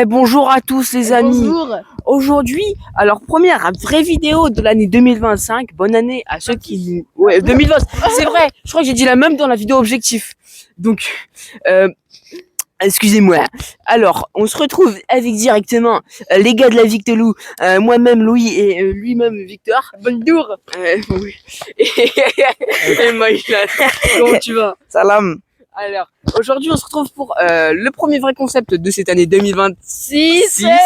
Bonjour à tous les amis. Bonjour. Aujourd'hui, alors première vraie vidéo de l'année 2025. Bonne année à ceux qui... Ouais, 2020, c'est vrai. Je crois que j'ai dit la même dans la vidéo objectif. Donc, excusez-moi. Alors, on se retrouve avec directement les gars de la Victelou, moi-même Louis et lui-même Victor. Bonjour. Oui. Et Maïla, comment tu vas? Salam. Alors, aujourd'hui, on se retrouve pour le premier vrai concept de cette année 2026. Voilà,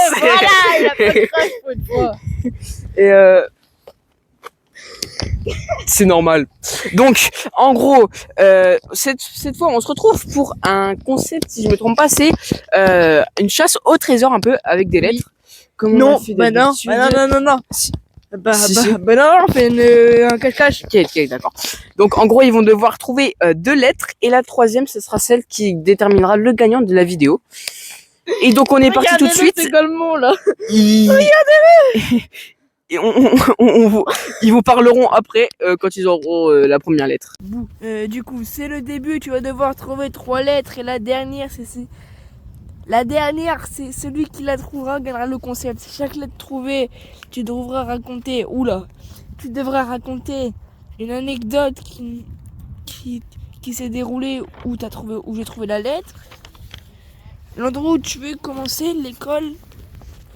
il a pas de crash pour une fois. Et c'est normal. Donc, en gros, cette fois, on se retrouve pour un concept, si je me trompe pas, c'est une chasse au trésor un peu avec des lettres. Comme on Non, a fait bah non, d'habitude. non. Si. Si. Non, on fait un cache-cache. Ok, d'accord. Donc, en gros, ils vont devoir trouver deux lettres et la troisième, ce sera celle qui déterminera le gagnant de la vidéo. Et donc, on est parti tout de suite. Également, là. Et ils vous parleront après quand ils auront la première lettre. Du coup, c'est le début. Tu vas devoir trouver 3 lettres et la dernière, c'est celui qui la trouvera gagnera le concept. Chaque lettre trouvée, tu devras raconter. Tu devras raconter une anecdote qui s'est déroulée où j'ai trouvé la lettre. L'endroit où tu veux commencer, l'école.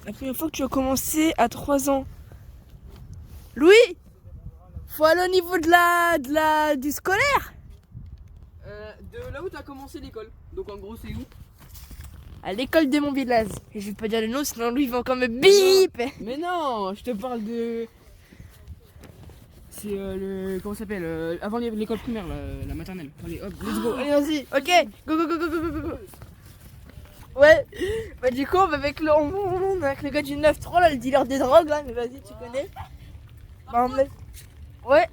La première fois que tu as commencé à 3 ans. Louis, faut aller au niveau du scolaire. De là où t'as commencé l'école. Donc en gros, c'est où? À l'école de mon village. Et je vais pas dire le nom, sinon Louis va encore me bip. Mais non, je te parle de... C'est le... Comment ça s'appelle avant l'école primaire, la maternelle. Allez, hop, let's go. Allez, vas-y. Ok, go. Ouais, bah du coup, on va avec le gars du 9-3, là, le dealer des drogues, là, mais vas-y, tu connais. Bah, ouais.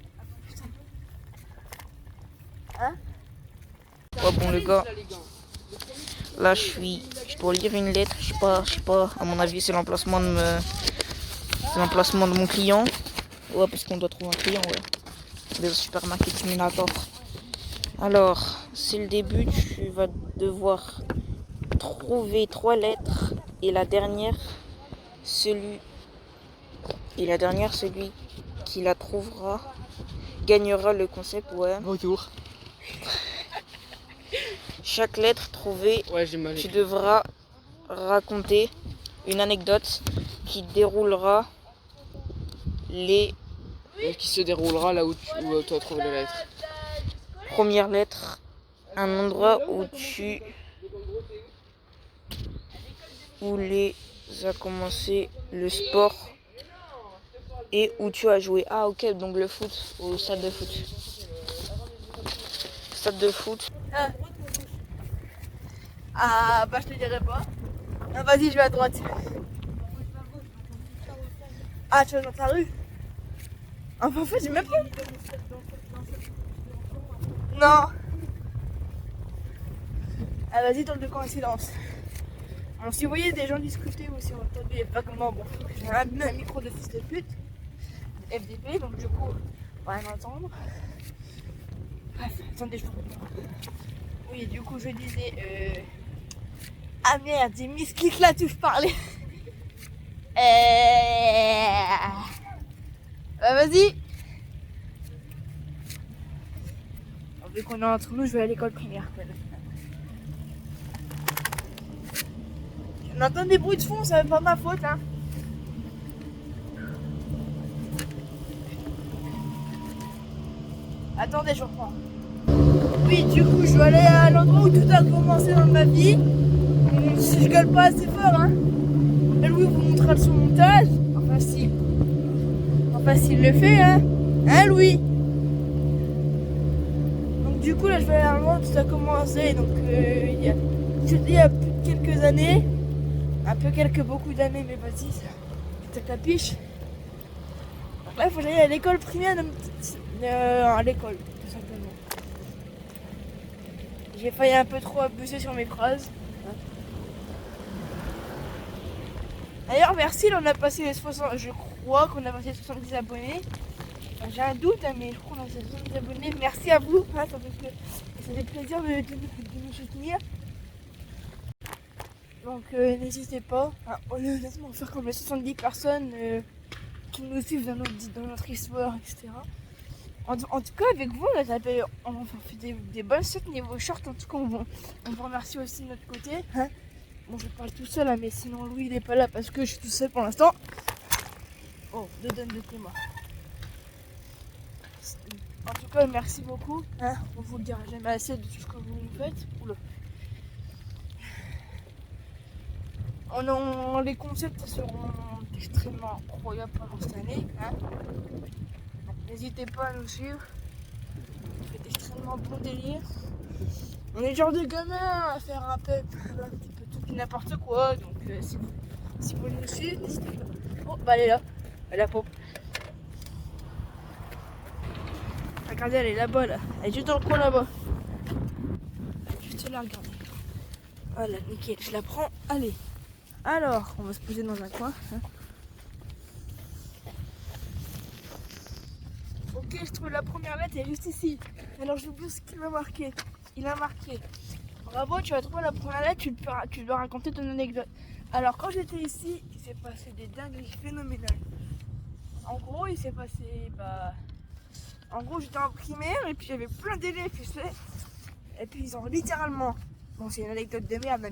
Hein? Ouais, bon les gars, là je dois lire une lettre, je sais pas, à mon avis c'est l'emplacement de mon client. Ouais, parce qu'on doit trouver un client, ouais. Des supermarchés Terminator. Alors, c'est le début, tu vas devoir trouver 3 lettres et la dernière, celui qui la trouvera gagnera le concept, ouais. Retour. Chaque lettre trouvée, Ouais, j'ai mal. tu devras raconter une anecdote qui déroulera Qui se déroulera là où tu as trouvé la lettre. premières lettres, un endroit où les a commencé le sport et où tu as joué. Ah ok, donc le foot, au stade de foot. Stade de foot. Ah, bah, je te dirai pas. Ah, vas-y, je vais à droite. Ah, tu vas dans ta rue? Enfin, en fait, j'ai même pas. Non. Ah, vas-y, dans le coïncidence. On s'y voyait des gens discuter ou si on entendait pas comment. Bon, j'ai un micro de fils de pute. FDP, donc du coup, on va rien entendre. Bref, attendez, je prends. Oui, du coup, je disais. Ah merde, j'ai mis ce clic là, tu parlais. Bah, vas-y. Vu qu'on est entre nous, je vais à l'école primaire. On entend des bruits de fond, ça va pas ma faute, hein. Attendez, je reprends. Oui, du coup, je vais aller à l'endroit où tout a commencé dans ma vie. Si je gueule pas assez fort, hein. Et Louis vous montrera son montage. Enfin, s'il le fait, hein. Hein, Louis? Donc, du coup, là, je vais aller à l'endroit où tout a commencé. Donc, il y a plus de quelques années. Beaucoup d'années, mais vas-y, ça capiche. Donc là, il faut que j'aille à l'école primaire, à l'école, tout simplement. J'ai failli un peu trop abuser sur mes phrases. D'ailleurs, merci, là, on a passé les 60, je crois qu'on a passé 70 abonnés. J'ai un doute, hein, mais je crois qu'on a passé 70 abonnés. Merci à vous, hein, ça fait plaisir de nous soutenir. Donc n'hésitez pas à honnêtement faire comme les 70 personnes qui nous suivent dans notre histoire, etc. En tout cas, avec vous, on a fait des bonnes sets niveau short. En tout cas, on vous remercie aussi de notre côté. Hein. Bon, je parle tout seul, hein, mais sinon Louis il est pas là parce que je suis tout seul pour l'instant. Oh, 2 donnes de coma. En tout cas, merci beaucoup. Hein. On vous le dira jamais assez de tout ce que vous nous faites. Oula. Les concepts seront extrêmement incroyables pendant cette année. Hein. N'hésitez pas à nous suivre. On fait extrêmement bon délire. On est le genre de gamin à faire un petit peu tout et n'importe quoi. Donc si vous nous suivez, n'hésitez pas. Oh, bah elle est là. Elle a pompe. Regardez, elle est là-bas là. Elle est juste dans le coin là-bas. Elle est juste là, regardez. Voilà, nickel. Je la prends. Allez. Alors, on va se poser dans un coin. Hein. Ok, je trouve la première lettre, elle est juste ici. Alors je vous ce qu'il a marqué. Il a marqué. Bravo, tu as trouvé la première lettre, tu dois raconter ton anecdote. Alors quand j'étais ici, il s'est passé des dingueries phénoménales. En gros, il s'est passé... En gros, j'étais en primaire et puis j'avais plein d'élèves, tu sais. Et puis ils ont littéralement... Bon, c'est une anecdote de merde, mais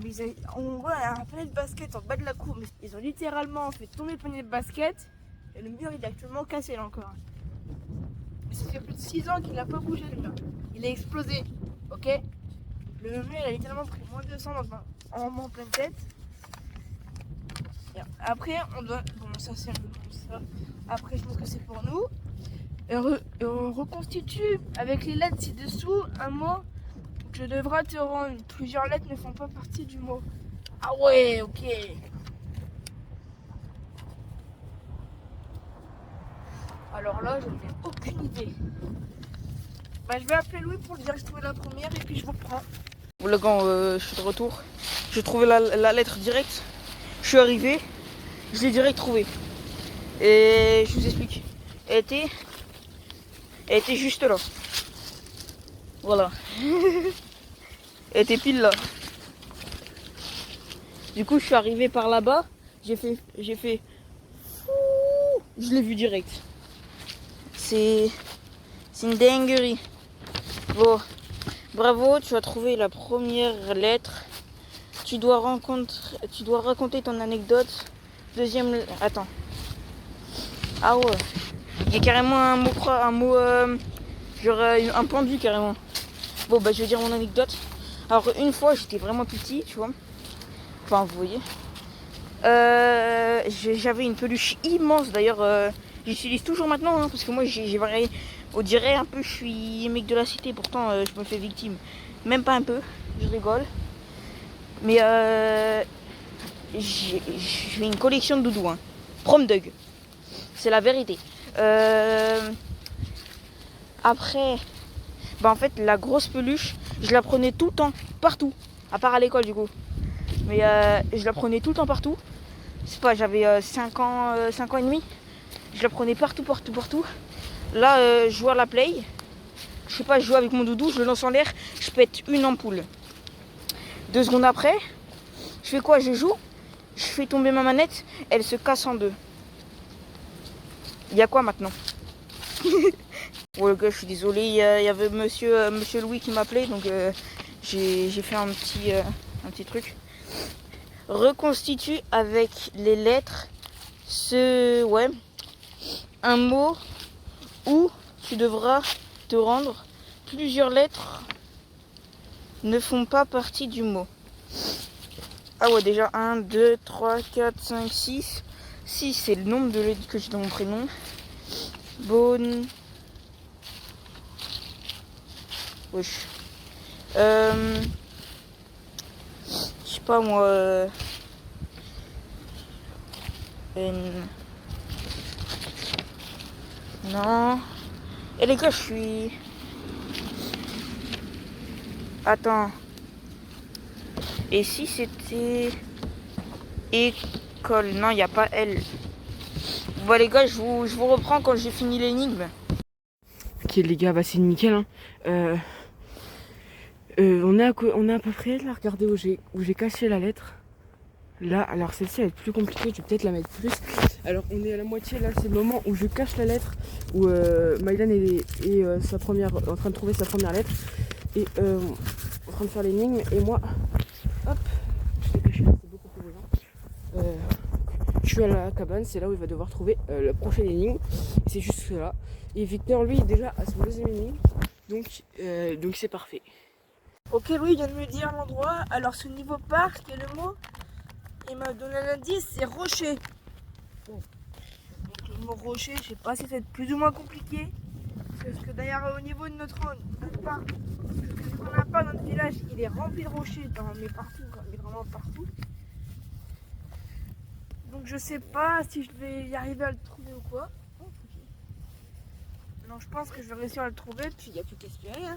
en gros, il y a un panier de basket en bas de la cour. Mais ils ont littéralement fait tomber le panier de basket. Et le mur, il est actuellement cassé là encore. Ça fait plus de 6 ans qu'il n'a pas bougé le mur. Il a explosé, ok. Le mur il a littéralement pris moins de 200 en pleine tête. Et après on doit... Bon ça c'est un peu comme ça. Après je pense que c'est pour nous. Et on reconstitue avec les lettres ci-dessous un mot que devra te rendre. Plusieurs lettres ne font pas partie du mot. Ah ouais, ok. Alors là, je n'ai aucune idée. Bah, je vais appeler Louis pour lui dire que j'ai trouvé la première et puis je vous reprends. Bon, les gars, je suis de retour. J'ai trouvé la lettre directe. Je suis arrivé, je l'ai direct trouvée. Et je vous explique. Elle était juste là. Voilà. Elle était pile là. Du coup, je suis arrivé par là-bas. J'ai fait. Je l'ai vu direct. C'est une dinguerie. Bon, bravo, tu as trouvé la première lettre. Tu dois raconter ton anecdote. Deuxième, attends. Ah ouais. Il y a carrément un mot, genre un pendu carrément. Bon bah je vais dire mon anecdote. Alors une fois j'étais vraiment petit, tu vois. Enfin vous voyez. J'avais une peluche immense d'ailleurs. J'utilise toujours maintenant hein, parce que moi j'ai varié. On dirait un peu je suis mec de la cité, pourtant je me fais victime. Même pas un peu, je rigole. Mais j'ai une collection de doudous. Hein. Prom Dog. C'est la vérité. Après, bah en fait la grosse peluche, je la prenais tout le temps, partout. À part à l'école du coup. Mais je la prenais tout le temps partout. C'est pas, j'avais 5 ans et demi. Je la prenais partout. Là, je joue à la play. Je sais pas, je joue avec mon doudou, je le lance en l'air, je pète une ampoule. 2 secondes après, je fais quoi? Je joue, je fais tomber ma manette, elle se casse en deux. Il y a quoi maintenant? Bon le gars, je suis désolé, il y avait monsieur Louis qui m'appelait, donc j'ai fait un petit truc. Reconstitue avec les lettres un mot où tu devras te rendre. Plusieurs lettres ne font pas partie du mot. Ah ouais, déjà 1, 2, 3, 4, 5, 6. 6 c'est le nombre de lettres que j'ai dans mon prénom. Bonne. Wesh. Je sais pas moi. Non. Et les gars, je suis. Attends. Et si c'était école? Non, il n'y a pas elle. Bon les gars, je vous reprends quand j'ai fini l'énigme. Ok les gars, bah c'est nickel. Hein. On est à peu près là, regardez où j'ai caché la lettre. Là, alors celle-ci va être plus compliquée, je vais peut-être la mettre plus. Alors on est à la moitié, là c'est le moment où je cache la lettre, où Mylan est en train de trouver sa première lettre, et en train de faire l'énigme, et moi, hop, je l'ai caché là, c'est beaucoup plus volant. Je suis à la cabane, c'est là où il va devoir trouver la prochaine énigme, et c'est juste là. Et Victor, lui, est déjà à son deuxième énigme, donc c'est parfait. Ok, Louis vient de me dire l'endroit. Alors, ce niveau parc, et le mot, il m'a donné un indice, c'est rocher. Bon. Donc, le mot rocher, je sais pas si c'est plus ou moins compliqué. Parce que d'ailleurs, au niveau de notre parc, qu'on n'a pas dans notre village, il est rempli de rochers, mais partout, mais vraiment partout. Donc, je sais pas si je vais y arriver à le trouver ou quoi. Non, je pense que je vais réussir à le trouver, puis il n'y a plus qu'à espérer. Hein.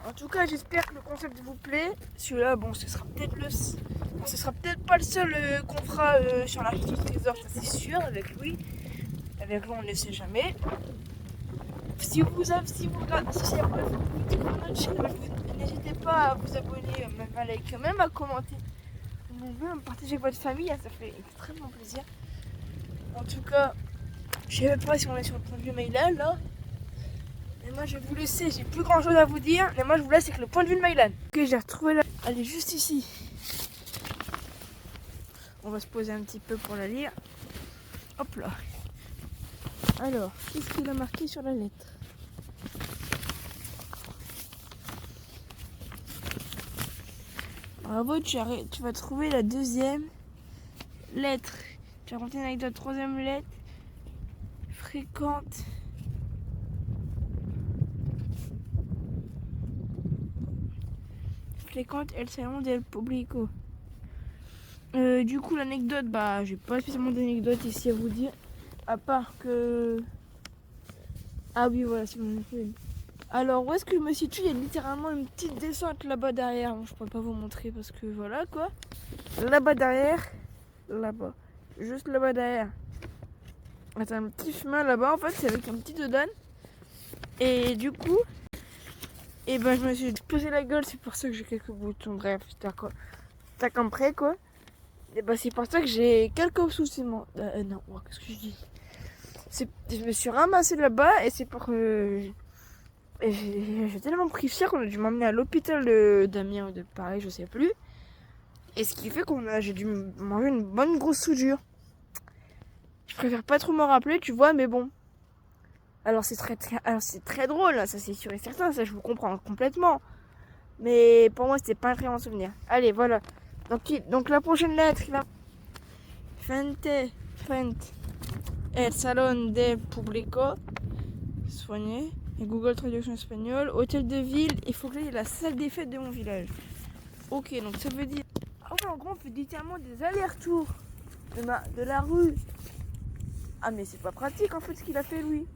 En tout cas, j'espère que le concept vous plaît. Celui-là, bon, ce sera peut-être pas le seul qu'on fera sur la chasse au trésor, ça c'est sûr, avec lui. Avec lui, on ne sait jamais. Si vous regardez, si c'est la première fois que vous découvrez notre chaîne, n'hésitez pas à vous abonner, même à liker, même à commenter. Même à partager avec votre famille, hein, ça fait extrêmement plaisir. En tout cas, je sais même pas si on est sur le point de vue Mylan là. Mais moi je vais vous laisser, j'ai plus grand chose à vous dire. Mais moi je vous laisse avec le point de vue de Mylan. Ok, j'ai retrouvé là. Elle est juste ici. On va se poser un petit peu pour la lire. Hop là. Alors, qu'est-ce qu'il a marqué sur la lettre? Bravo, tu vas trouver la deuxième lettre. Tu vas raconter une anecdote, troisième lettre. Fréquente. Fréquente el salon del público. Du coup, l'anecdote, bah, j'ai pas spécialement d'anecdote ici à vous dire. À part que. Ah oui, voilà, c'est mon film. Alors, où est-ce que je me situe? Il y a littéralement une petite descente là-bas derrière. Bon, je pourrais pas vous montrer parce que voilà quoi. Là-bas derrière. Là-bas. Juste là-bas derrière. C'est un petit chemin là-bas. En fait, c'est avec un petit dodan. Et du coup. Et ben, je me suis posé la gueule. C'est pour ça que j'ai quelques boutons. Bref, t'as compris quoi. Et ben, c'est pour ça que j'ai quelques soucis. Non, qu'est-ce que je dis? Je me suis ramassé là-bas et c'est pour que. J'ai tellement pris cher qu'on a dû m'emmener à l'hôpital d'Amiens ou de Paris, je sais plus. Et ce qui fait j'ai dû manger une bonne grosse soudure. Je préfère pas trop m'en rappeler, tu vois, mais bon. Alors c'est très drôle, ça c'est sûr et certain, ça je vous comprends complètement. Mais pour moi c'était pas un très bon souvenir. Allez, voilà. Donc la prochaine lettre, là. Frente el salón del público. Soigné. Et Google Traduction espagnole. Hôtel de ville, il faut que j'aille à la salle des fêtes de mon village. Ok, donc ça veut dire. Ah ouais, en gros, on fait littéralement des allers-retours de la rue. Ah, mais c'est pas pratique en fait ce qu'il a fait lui.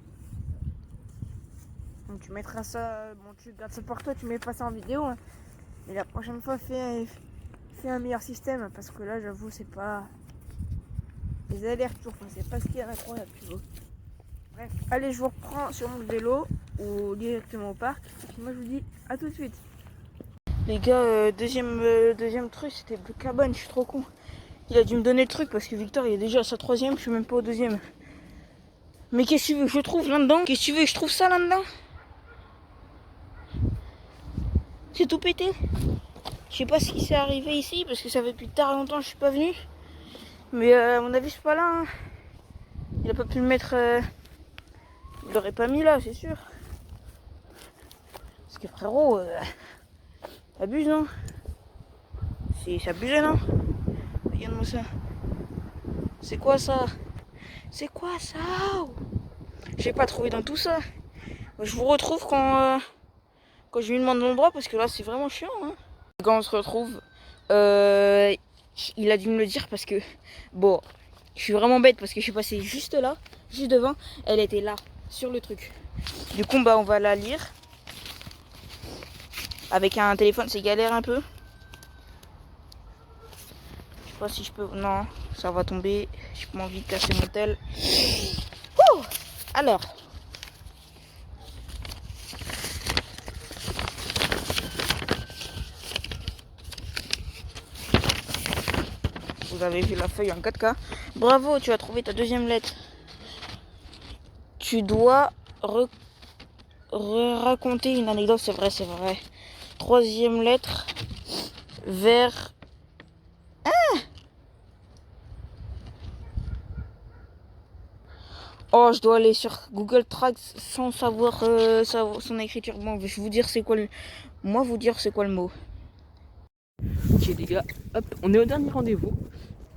Donc tu mettras ça. Bon, tu gardes ça pour toi, tu mets pas ça en vidéo. Hein. Mais la prochaine fois, fais un meilleur système. Parce que là, j'avoue, c'est pas. Les allers-retours, enfin, c'est pas ce qu'il y a d'incroyable, tu vois. Bref, allez, je vous reprends sur mon vélo ou directement au parc. Et puis moi, je vous dis à tout de suite. Les gars, deuxième truc, c'était Blue Carbone, je suis trop con. Il a dû me donner le truc parce que Victor, il est déjà à sa troisième, je suis même pas au deuxième. Mais qu'est-ce que tu veux que je trouve là-dedans? Qu'est-ce que tu veux que je trouve ça là-dedans? C'est tout pété. Je sais pas ce qui s'est arrivé ici parce que ça fait depuis tard longtemps que je suis pas venu. Mais à mon avis, c'est pas là. Hein. Il a pas pu le mettre. Il l'aurait pas mis là, c'est sûr. Parce que frérot, abuse non? C'est abusé non? Regarde-moi ça. C'est quoi ça? C'est quoi ça? J'ai pas trouvé dans tout ça. Je vous retrouve quand je lui demande l'endroit parce que là c'est vraiment chiant. Hein. Quand on se retrouve, il a dû me le dire parce que bon, je suis vraiment bête parce que je suis passée juste là, juste devant. Elle était là, sur le truc. Du coup, bah on va la lire. Avec un téléphone, c'est galère un peu. Je sais pas si je peux. Non, ça va tomber. J'ai pas envie de casser mon tel. Ouh. Alors. vous avez vu la feuille en 4K. Bravo, tu as trouvé ta deuxième lettre. Tu dois raconter une anecdote, c'est vrai, c'est vrai. Troisième lettre, vers... Oh, je dois aller sur Google Tracks sans savoir son écriture. Bon, je vais vous dire c'est quoi le... Moi, vous dire c'est quoi le mot. Ok les gars, hop, on est au dernier rendez-vous.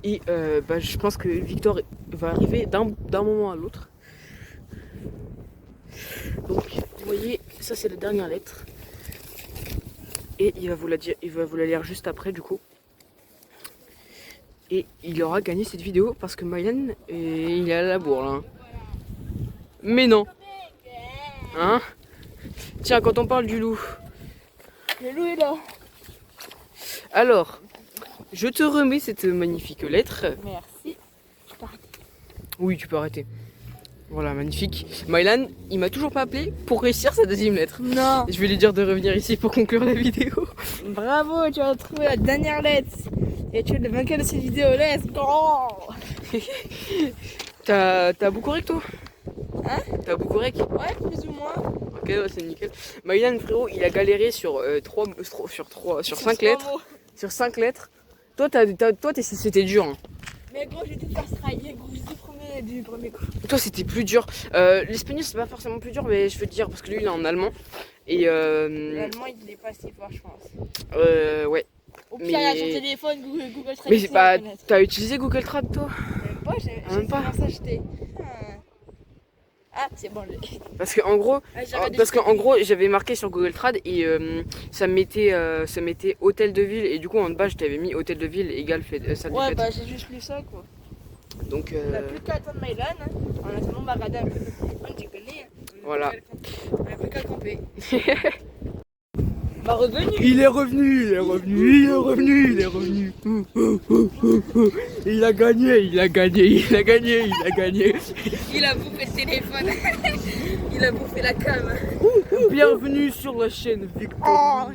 Et je pense que Victor va arriver d'un moment à l'autre. Donc, vous voyez, ça c'est la dernière lettre. Et il va vous la lire juste après du coup. Et il aura gagné cette vidéo parce que Mylan, il est à la bourre là. Mais non. Hein? Tiens, quand on parle du loup. Le loup est là. Alors, je te remets cette magnifique lettre. Merci. Je peux arrêter. Oui, tu peux arrêter. Voilà, magnifique. Mylan, il m'a toujours pas appelé pour réussir sa deuxième lettre. Non. Je vais lui dire de revenir ici pour conclure la vidéo. Bravo, tu as trouvé la dernière lettre. Et tu es le vainqueur de cette vidéo. Let's go. T'as beaucoup correct toi? Hein? T'as beaucoup correct? Ouais, plus ou moins. Ok, ouais, c'est nickel. Mylan, frérot, il a galéré sur 5 lettres. Sur 5 lettres. Toi, c'était dur. Hein. Mais gros, j'étais first try. Gros, j'étais du premier coup. Toi, c'était plus dur. L'espagnol, c'est pas forcément plus dur, mais je veux te dire, parce que lui, il est en allemand. Et L'allemand, il est pas si fort, je pense. ouais. Au pire, il a son téléphone, Google Trad. Mais c'est pas. T'as utilisé Google Trad, toi? Même pas, j'ai Même pas. commencé à acheter. Ah, c'est bon. Parce qu'en gros, j'avais marqué sur Google Trad et ça me mettait hôtel de ville. Et du coup, en bas, je t'avais mis hôtel de ville égale salle de Ouais, fête. bah j'ai juste lu ça, quoi. Donc, On n'a plus qu'à attendre Mylan. Hein. En attendant, on va regarder un peu le téléphone, tu connais. Voilà. On n'a plus qu'à camper. Bah, revenu. Il est revenu. Il a gagné. Il a bouffé le téléphone. Il a bouffé la cam. Bienvenue sur la chaîne Victor.